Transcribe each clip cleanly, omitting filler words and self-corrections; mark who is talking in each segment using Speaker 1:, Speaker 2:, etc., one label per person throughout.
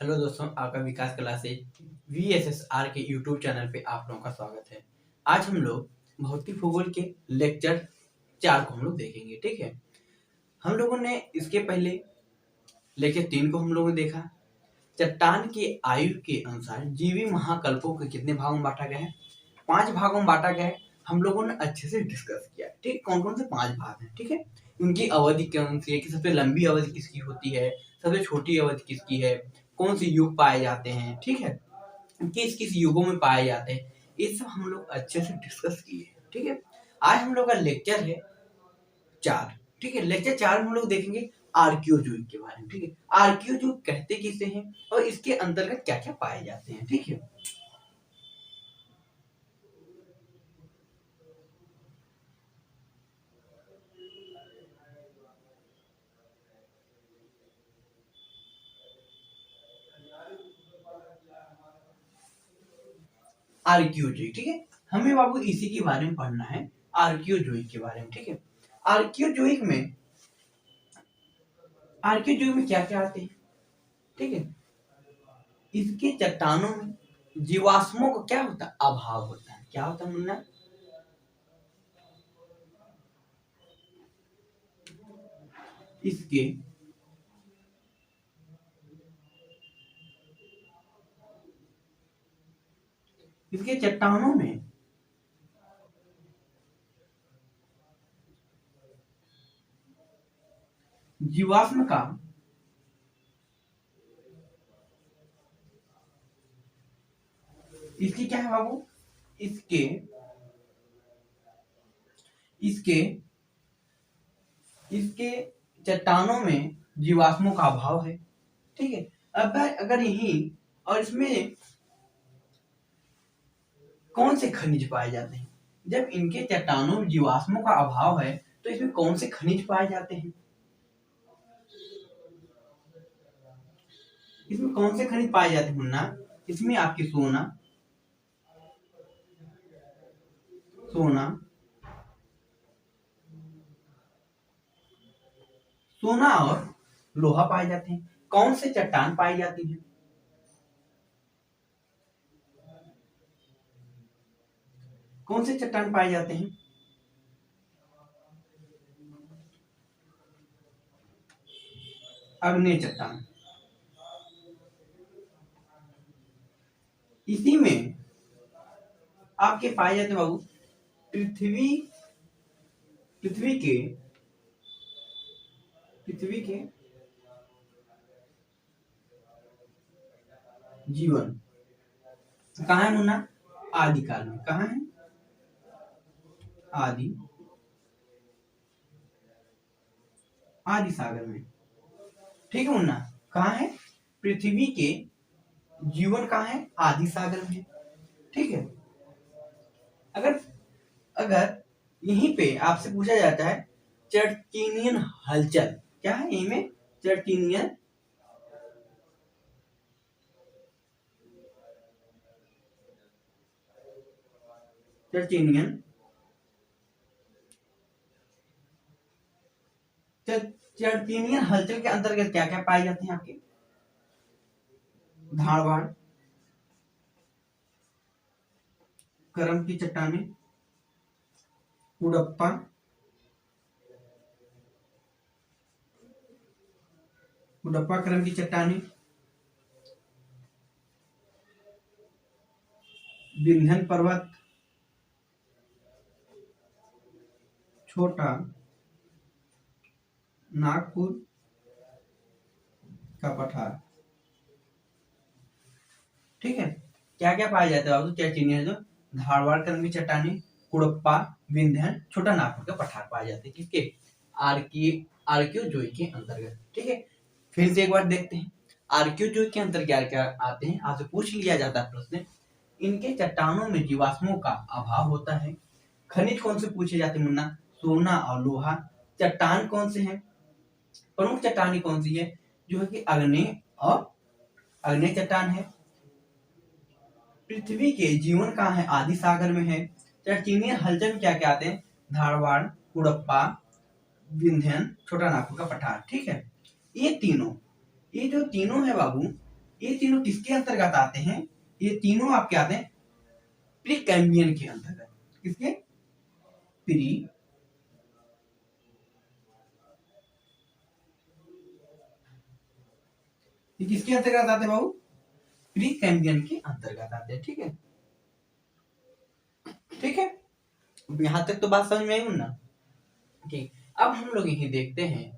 Speaker 1: Hello दोस्तों, आपका विकास कला से VSSR के यूट्यूब चैनल पे आप लोगों का स्वागत है। आज हम लोग भौतिक भूगोल के लेक्चर 4 को हम लोग देखेंगे। ठीक है, हम लोगों ने इसके पहले लेक्चर 3 को हम लोगों ने देखा। चट्टान की आयु के अनुसार जीवी महाकल्पों को कितने भागों में बांटा गया है? 5 भागों में बांटा गया है। हम लोगों ने अच्छे से डिस्कस किया। ठीक, कौन कौन से 5 भाग हैं? ठीक है, उनकी अवधि कौन सी है, कि सबसे लंबी अवधि किसकी होती है, सबसे छोटी अवधि किसकी है, कौन से युग पाए जाते हैं, ठीक है, किस किस युगों में पाए जाते हैं, ये सब हम लोग अच्छे से डिस्कस किए। ठीक है, आज हम लोग का लेक्चर है 4। ठीक है, लेक्चर 4 में हम लोग देखेंगे आर्कियोजोइक के बारे में। ठीक है, आर्कियोजोइक कहते किसे हैं और इसके अंतर्गत क्या क्या पाए जाते हैं। ठीक है, आर्कियोजोइक। ठीक है, हमें बाबू इसी के बारे में पढ़ना है, आर्कियोजोइक के बारे में। ठीक है, आर्कियोजोइक में आर्कियोजोइक में क्या क्या आते हैं? ठीक है, इसके चट्टानों में जीवाश्मों को क्या होता है? अभाव होता है। क्या होता है मुन्ना? इसके इसके चट्टानों में जीवाश्म का इसकी क्या है बाबू? इसके इसके इसके चट्टानों में जीवाश्मों का अभाव है। ठीक है, अब अगर यही और इसमें कौन से खनिज पाए जाते हैं? जब इनके चट्टानों में जीवाश्मों का अभाव है तो इसमें कौन से खनिज पाए जाते हैं? इसमें कौन से खनिज पाए जाते हैं मुन्ना? इसमें आपकी सोना सोना सोना और लोहा पाए जाते हैं। कौन से चट्टान पाई जाती है? कौन से चट्टान पाए जाते हैं? अग्नेय चट्टान। इसी में आपके पाए जाते हैं बाबू पृथ्वी पृथ्वी के पृथ्वी के जीवन कहाँ है मुन्ना? आदिकाल में। कहाँ है? आदि आदि सागर में। ठीक है मुन्ना, कहाँ है? पृथ्वी के जीवन कहाँ है? आदि सागर में। ठीक है, अगर अगर यहीं पे आपसे पूछा जाता है चर्चिनियन हलचल, क्या है यहीं में? चर्चिनियन चर्चिनियन चर्चिनियन हलचल के अंतर्गत क्या क्या पाए जाते हैं आपके? धारवाड़, करम की चट्टानें, कुडप्पा, कुडप्पा करम की चट्टानें, विंध्यन पर्वत, छोटा नागपुर का पठार। ठीक है, क्या क्या पाया जाता है? चर्चिनियन जो धारवाड़ करम की चट्टानें, कुडप्पा, विंध्यन, छोटा नागपुर का पठार पाए जाते हैं। किसके? आर्कियोजोइक के अंतर्गत। ठीक है, फिर से एक बार देखते हैं आर्कियोजोइक के अंतर्गत क्या क्या आते हैं। आपसे पूछ लिया जाता है प्रश्न, इनके चट्टानों में जीवाश्मों का अभाव होता है। खनिज कौन से पूछे जाते हैं मुन्ना? सोना और लोहा। चट्टान कौन से हैं? प्रमुख चट्टानी कौन सी है? जो है कि अग्नेय चट्टान है। पृथ्वी के जीवन कहाँ है? आदि सागर में है। चर्चिनियन हलचल में क्या क्या आते हैं? धारवाड़, कुडप्पा, विंध्यन, छोटा नागपुर का पठार। ठीक है, ये जो तीनों है बाबू, ये तीनों किसके अंतर्गत आते हैं? ये तीनों आपके आते हैं प्री कैम्बियन के अंतर्गत। किसके? प्री ये किसके अंतर्गत आते हैं बाबू? प्री कैम्बियन के अंतर्गत आते हैं। ठीक है, ठीक है, यहां तक तो बात समझ में आई ना? ठीक, अब हम लोग यही देखते हैं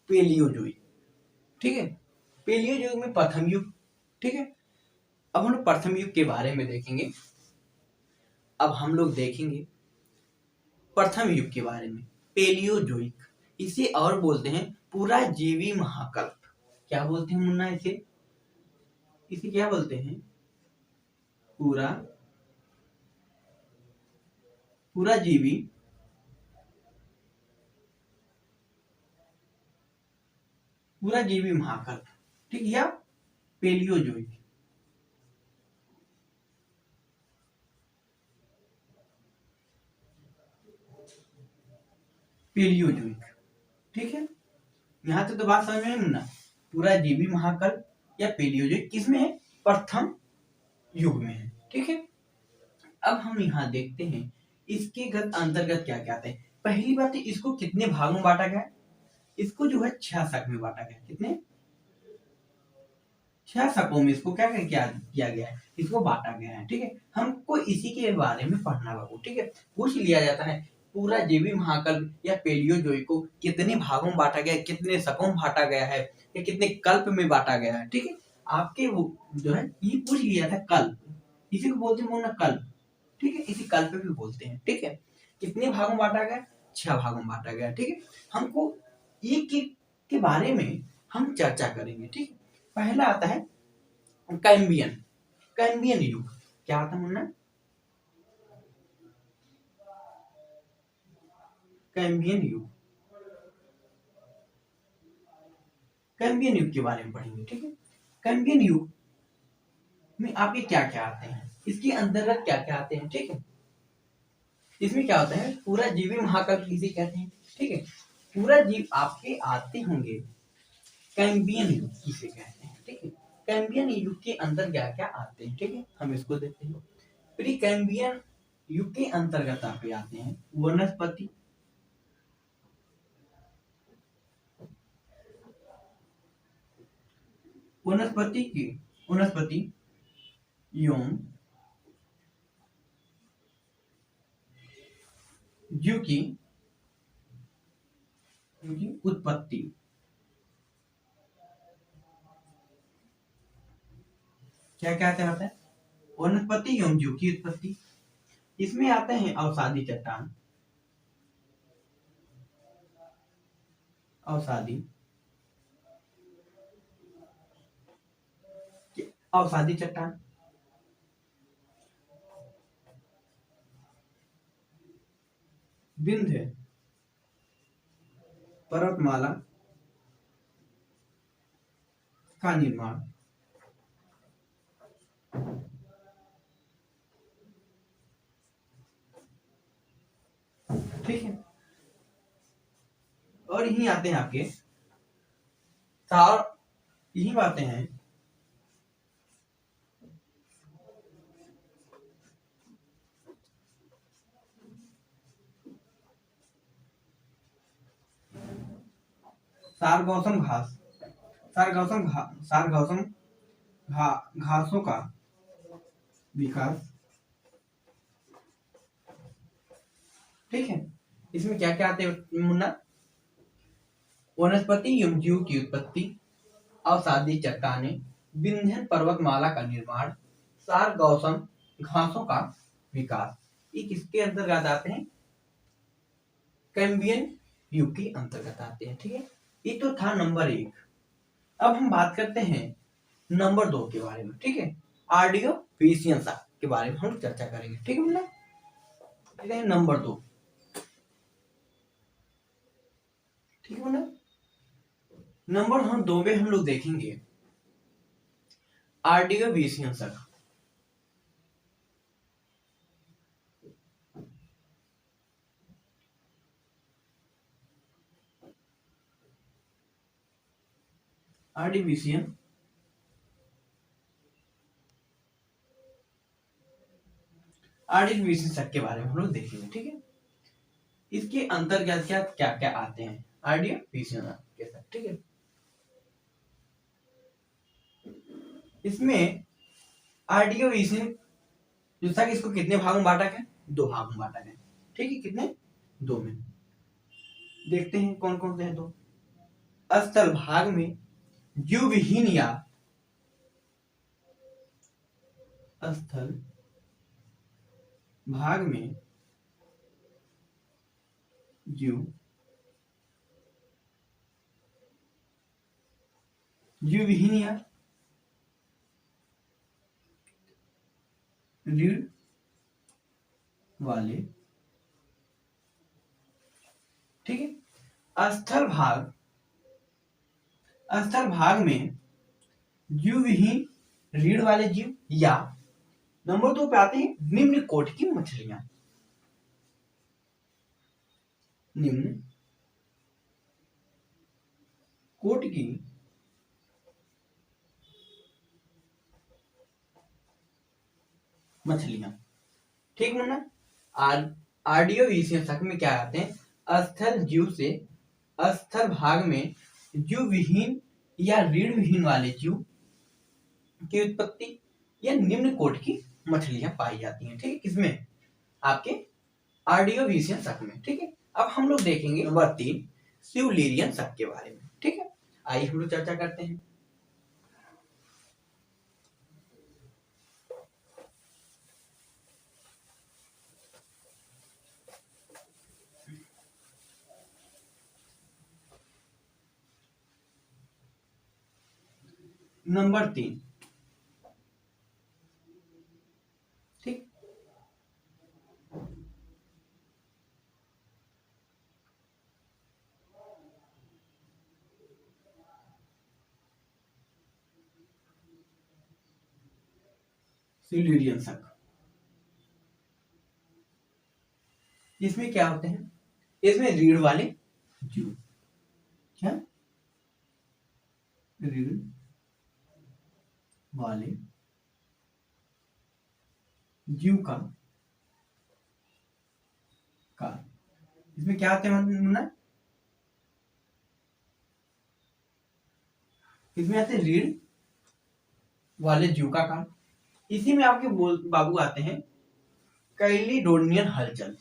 Speaker 1: पेलियोजोइक। ठीक है, पेलियोजोइक में प्रथम युग। ठीक है, अब हम लोग प्रथम युग के बारे में देखेंगे। अब हम लोग देखेंगे प्रथम युग के बारे में, पेलियोजोइक। इसे और बोलते हैं पूरा जीवी महाकल्प। क्या बोलते हैं मुन्ना इसे? इसे क्या बोलते हैं? पूरा पूरा जीवी पूरा जीवी महाकल्प। ठीक है, या पेलियोजोइक। पेलियोजोइक। ठीक है, यहां तक तो बात समझ में आई मुन्ना? पूरा जीवी महाकल्प या पेलियोजोइक किसमें है? प्रथम युग में है। ठीक है, अब हम यहाँ देखते हैं इसके अंतर्गत क्या क्या आते हैं। पहली बात है, इसको कितने भागों में बांटा गया है? इसको जो है 6 शक में बांटा गया है। कितने? 6 शकों में इसको क्या क्या किया गया है? इसको बांटा गया है। ठीक है, हमको इसी के बारे में पढ़ना बाबू। ठीक है, पूछ लिया जाता है पूरा जीवी महाकल्प या पेलियोजोइक को कितने भागों में बांटा गया है, कितने शकों में बांटा गया है, या कितने कल्प में बांटा गया है। ठीक है, आपके वो जो है ये पूछ लिया था कल्प, इसी को बोलते हैं ना कल्प। ठीक है, इसी कल्प भी बोलते हैं। ठीक है, कितने भागों में बांटा गया? 6 भागों में बांटा गया। ठीक है, हमको एक एक के बारे में हम चर्चा करेंगे। ठीक है, पहला आता है कैम्बियन। कैम्बियन युग क्या आता है मुन्ना? कैम्बियन युग। कैम्बियन युग के बारे में पढ़ेंगे। ठीक है, कैम्बियन युग में आपके क्या क्या आते हैं, इसके अंतर्गत क्या क्या आते हैं। ठीक है, इसमें क्या होता है? पूरा जीवी महाकल्प किसे कहते हैं? ठीक है, पूरा जीव आपके आते होंगे कैम्बियन युग किसे कहते हैं। ठीक है, कैम्बियन युग के अंदर क्या क्या आते हैं? ठीक है, हम इसको देखते हैं। प्री कैम्बियन युग के अंतर्गत आपके आते हैं वनस्पति, वनस्पति एवं जीव की उत्पत्ति। क्या क्या आता है? वनस्पति एवं जीव की उत्पत्ति। इसमें आते हैं अवसादी चट्टान, अवसादी अवसादी चट्टान, विंध्य पर्वतमाला का निर्माण, ठीक है, और यही आते हैं आपके सार, यही बातें हैं सारगौसम घास, सारगौसम घासों का विकास। ठीक है, इसमें क्या क्या आते हैं मुन्ना? वनस्पति एवं जीव की उत्पत्ति, अवसादी चट्टाने, विंध्यन पर्वतमाला का निर्माण, सार गौसम घासों का विकास। ये किसके अंतर्गत आते हैं? कैम्बियन युग के अंतर्गत आते हैं। ठीक है, ये तो था नंबर 1। अब हम बात करते हैं नंबर 2 के बारे में। ठीक है, आर्डियो फिशियंसा के बारे में हम चर्चा करेंगे। ठीक है मुन्ना, नंबर 2। ठीक है मुन्ना, नंबर हम 2 में हम लोग देखेंगे आर्डियो फिशियंसा। आर्डिविशियन आर्डियोविशियन शक के बारे में हम लोग देखेंगे, ठीक है। इसके अंतर्गत क्या क्या क्या आते हैं आर्डियोविशियन के शक, ठीक है। इसमें आर्डियोविशियन जो शक, इसको कितने भागों में बांटा गया? 2 भागों में बांटा गया, ठीक है। कितने? 2 में। देखते हैं कौन कौन से हैं। तो स्थल भाग में जीव विहीन या स्थल भाग में जीव विहीन या रीढ़ वाले, ठीक है। स्थल भाग में जीव विहीन रीढ़ वाले जीव, या नंबर 2 पे आते हैं निम्न कोटि की मछलियां। निम्न कोटि की मछलियां, ठीक है ना। आर्डियोविशियन शक में क्या आते हैं? स्थल जीव से स्थल भाग में जीव विहीन या रीढ़ विहीन वाले जीव की उत्पत्ति या निम्न कोटि की मछलियां पाई जाती हैं, ठीक है। किसमें? आपके आर्डियोविशियन शक में, ठीक है। अब हम लोग देखेंगे नंबर 3 सिल्यूरियन शक के बारे में, ठीक है। आइए हम लोग चर्चा करते हैं। नंबर 3, ठीक। सिल्यूरियन शक, इसमें क्या होते हैं? इसमें रीढ़ वाले जीव, क्या? रीढ़ वाले जीव का इसमें क्या आते हैं मुन्ना? इसमें आते हैं रीढ़ वाले जीव का काल। इसी में आपके बाबू आते हैं कैलिडोनियन हलचल।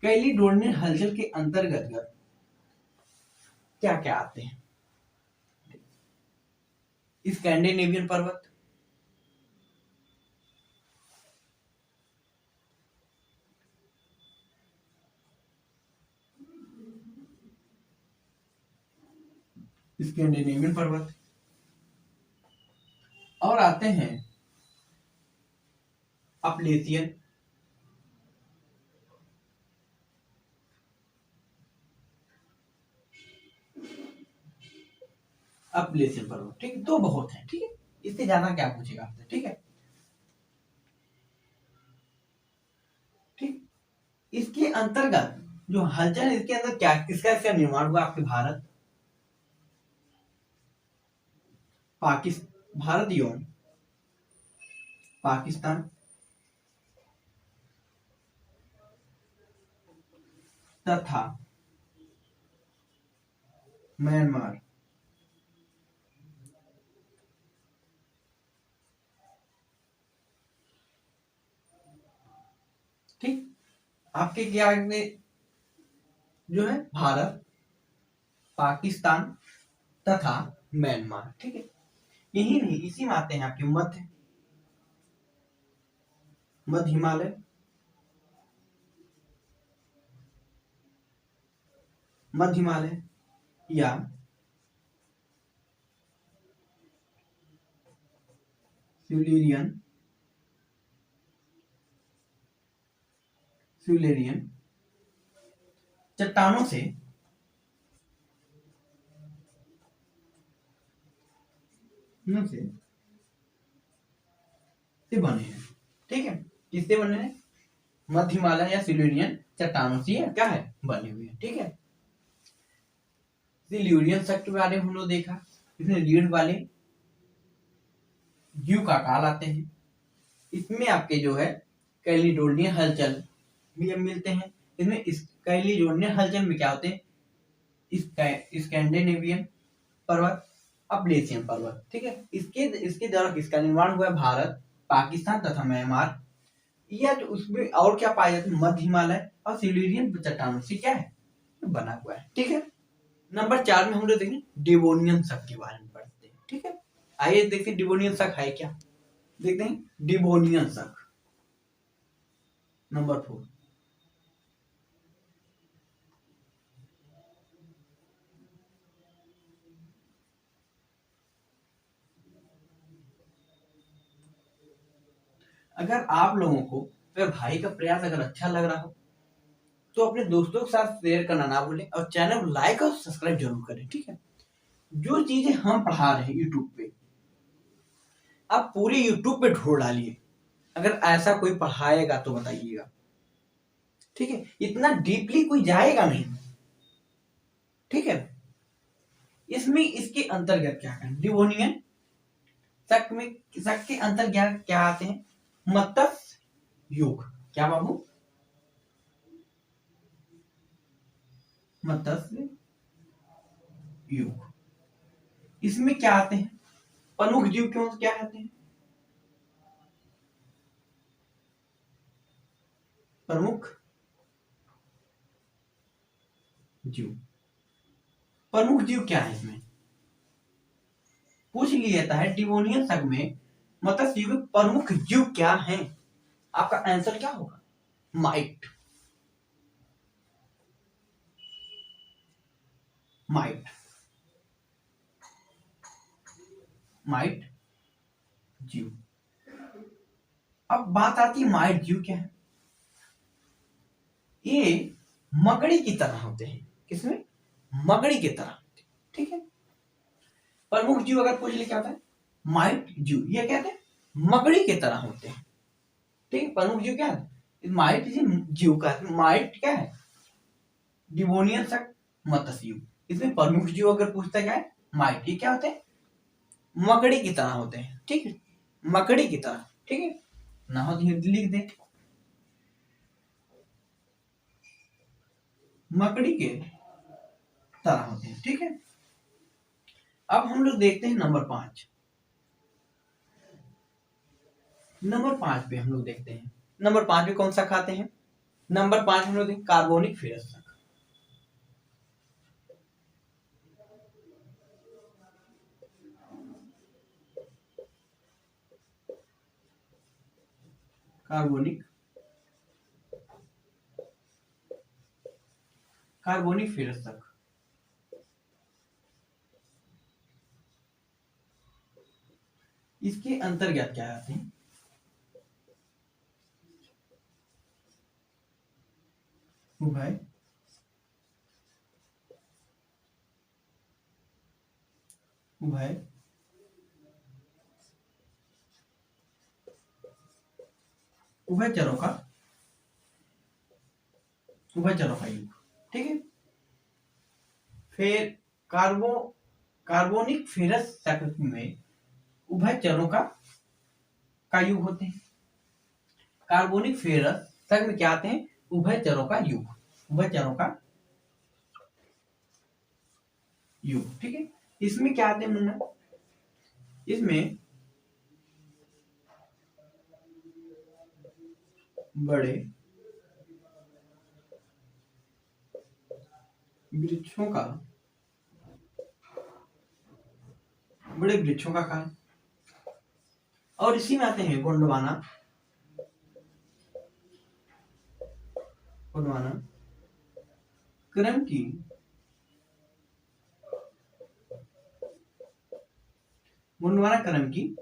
Speaker 1: कैलिडोनियन हलचल के अंतर्गत क्या क्या आते हैं? स्कैंडिनेवियन पर्वत, स्कैंडिनेवियन पर्वत, और आते हैं अपलेशियन, अपलेशियन पर्वत, ठीक है। तो बहुत है, ठीक है। इससे ज्यादा क्या पूछेगा आपसे, ठीक है। ठीक, इसके अंतर्गत जो हलचल है, इसके अंदर क्या किसका इसका निर्माण हुआ? आपके भारत एवं पाकिस्तान तथा म्यांमार, ठीक। आपके क्या जो है भारत, पाकिस्तान तथा म्यांमार, ठीक है। यही नहीं, इसी में आते हैं आपके मध्य हिमालय, या सिल्यूरियन चट्टानों से से बने हैं, ठीक है। किससे बने हैं? मध्य हिमालय या सिल्यूरियन चट्टानों से क्या है, बने हुए हैं। ठीक है, सिल्यूरियन शक के बारे में हम लोग देखा, इसमें रीढ़ वाले जीव का काल आते हैं। इसमें आपके जो है कैलिडोनियन हलचल भी अब मिलते हैं। इसमें इस कैलिडोनियन हलचल में क्या होते हैं? स्कैंडिनेवियन पर्वत, अपलेशियन पर्वत। ठीक है, इसके द्वारा किसका निर्माण हुआ? भारत, पाकिस्तान तथा म्यांमार, या जो उसमें और क्या पाया जाता है? मध्य हिमालय और सिल्यूरियन चट्टानों से क्या है, बना हुआ है। ठीक है, नंबर 4 में हम लोग देखेंगे डिवोनियन शक के बारे में पढ़ते हैं। ठीक है, आइए देखते हैं डिवोनियन शक है क्या। देखते हैं डिवोनियन शक नंबर 4। अगर आप लोगों को अगर भाई का प्रयास अगर अच्छा लग रहा हो तो अपने दोस्तों के साथ शेयर करना ना भूलें और चैनल को लाइक और सब्सक्राइब जरूर करें। ठीक है, जो चीजें हम पढ़ा रहे हैं यूट्यूब पे, आप पूरी यूट्यूब पे ढूंढ डालिए। अगर ऐसा कोई पढ़ाएगा तो बताइएगा। ठीक है, इतना डीपली कोई जाएगा नहीं। ठीक है, इसमें इसके अंतर्गत क्या है? डिवोनियन शक में, शक के अंतर्गत क्या आते हैं? मत्स्य युग। क्या बाबू? मत्स्य युग। इसमें क्या आते हैं? प्रमुख जीव क्यों क्या आते हैं? प्रमुख जीव। प्रमुख जीव क्या है? इसमें पूछ लिया जाता है डिवोनियन शक में मत्स्य युग प्रमुख जीव क्या है? आपका आंसर क्या होगा? माइट। माइट, माइट जीव। अब बात आती है माइट जीव क्या है? ये मकड़ी की तरह होते हैं। किसमें? मकड़ी की तरह। ठीक है, प्रमुख जीव अगर पूछ ले क्या होता है? माइट जीव। ये कहते हैं मकड़ी की तरह होते हैं। ठीक है, प्रमुख जीव क्या है? माइट जीव का माइट क्या है? डिवोनियन शक मत्स्य जीव। इसमें प्रमुख जीव अगर पूछता क्या है? माइट। ये क्या होते हैं? मकड़ी की तरह होते हैं। ठीक है, मकड़ी की तरह। ठीक है, ना हो तो लिख दे मकड़ी के तरह होते हैं। ठीक है, अब हम लोग देखते हैं नंबर 5। नंबर 5 पे हम लोग देखते हैं, नंबर 5 पे कौन सा खाते हैं? नंबर 5 हम लोग देखते हैं carbonic ferrous. Carbonic, carbonic ferrous तक। इसके अंतर्गत क्या आते हैं? उभय उभय उभयचरों का युग। ठीक है, फिर कार्बोनिक फेरस चक्र में उभयचरों का युग होते हैं। कार्बोनिक फेरस चक्र में क्या आते हैं? उभयचरों का युग। उभयचरों का युग। ठीक है, इसमें क्या आते हैं मुन्ना? इसमें बड़े वृक्षों का काल, और इसी में आते हैं गोंडवाना क्रम की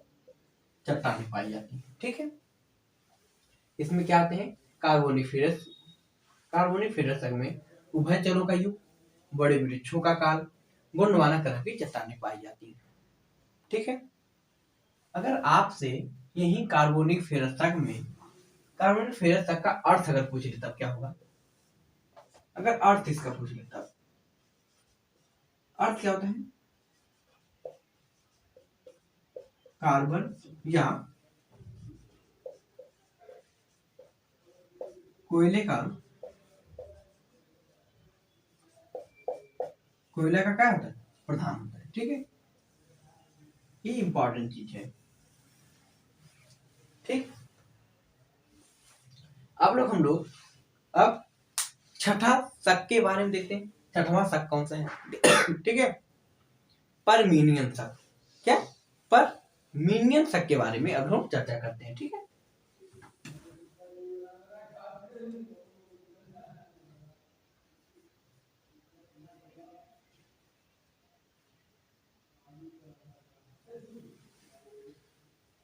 Speaker 1: चट्टानें पाई जाती हैं। ठीक है, इसमें क्या आते हैं? कार्बोनिफेरस में उभयचरों का युग, बड़े वृक्षों का काल, गोंडवाना क्रम की चट्टानें पाई जाती हैं। ठीक है, अगर आपसे यही कार्बोनिक फेरस में कार्बोनिफेरस तक का अर्थ अगर पूछ ले तब क्या होगा? अगर अर्थ इसका पूछ ले तब अर्थ क्या होता है? कार्बन या कोयले का क्या होता है? प्रधान होता है। ठीक है, ये इंपॉर्टेंट चीज है। ठीक, हम लोग अब छठा शक के बारे में देखते हैं। छठवां शक कौन सा है? ठीक है, परमीनियन शक। क्या? परमीनियन शक के बारे में अब हम चर्चा करते हैं। ठीक है,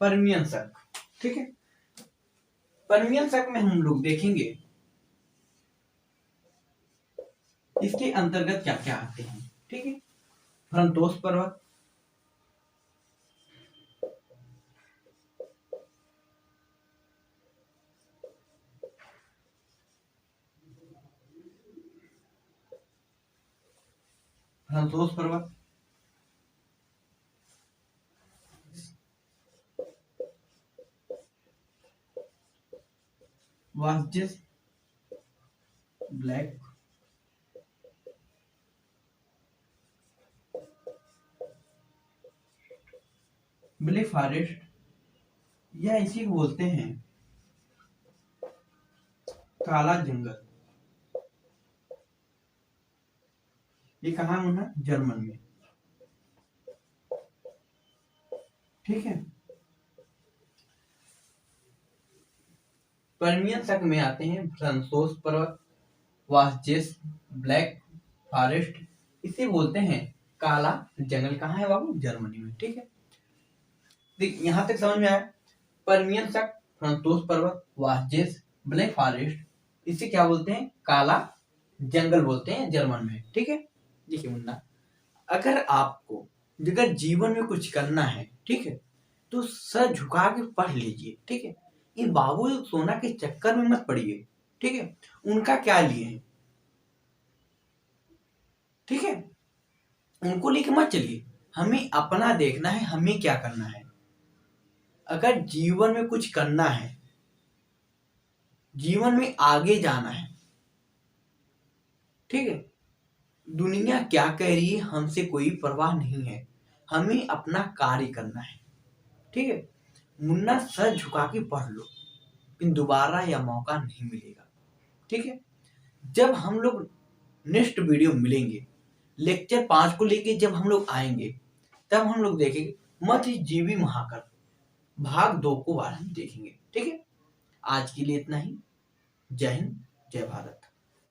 Speaker 1: परमीनियन शक। ठीक है, परमीनियन शक में हम लोग देखेंगे इसके अंतर्गत क्या क्या आते हैं। ठीक है, फ्रंतोस पर्वत, फ्रंतोस पर्वत, वास्जिस ब्लैक, ब्लैक फॉरेस्ट या इसी को बोलते हैं काला जंगल। ये कहाँ होना? जर्मन में। ठीक है, परमियन शक में आते हैं फ्रांसोस पर्वत, वास्जेस ब्लैक फॉरेस्ट, इसे बोलते हैं काला जंगल। कहाँ है बाबू? जर्मनी में। ठीक है, यहां तक समझ में आया? परमियन शक, फ्रांसोस पर्वत, वास्जेस ब्लैक फॉरेस्ट, इसे क्या बोलते हैं? काला जंगल बोलते हैं जर्मन में। ठीक है, देखिए मुन्ना, अगर आपको अगर जीवन में कुछ करना है, ठीक है, तो सर झुका के पढ़ लीजिए। ठीक है, इन बाबू सोना के चक्कर में मत पड़िए। ठीक है, उनका क्या लिए है? ठीक है, उनको लेके मत चलिए, हमें अपना देखना है, हमें क्या करना है। अगर जीवन में कुछ करना है, जीवन में आगे जाना है, ठीक है, दुनिया क्या कह रही है हमसे कोई परवाह नहीं है, हमें अपना कार्य करना है। ठीक है, मुन्ना सर झुका के पढ़ लो, लेकिन दोबारा यह मौका नहीं मिलेगा। ठीक है, जब हम लोग नेक्स्ट वीडियो मिलेंगे, लेक्चर 5 को लेके जब हम लोग आएंगे, तब हम लोग देखेंगे मध्यजीवी महाकल्प भाग 2 को बारे में देखेंगे। ठीक है, आज के लिए इतना ही। जय हिंद, जय भारत।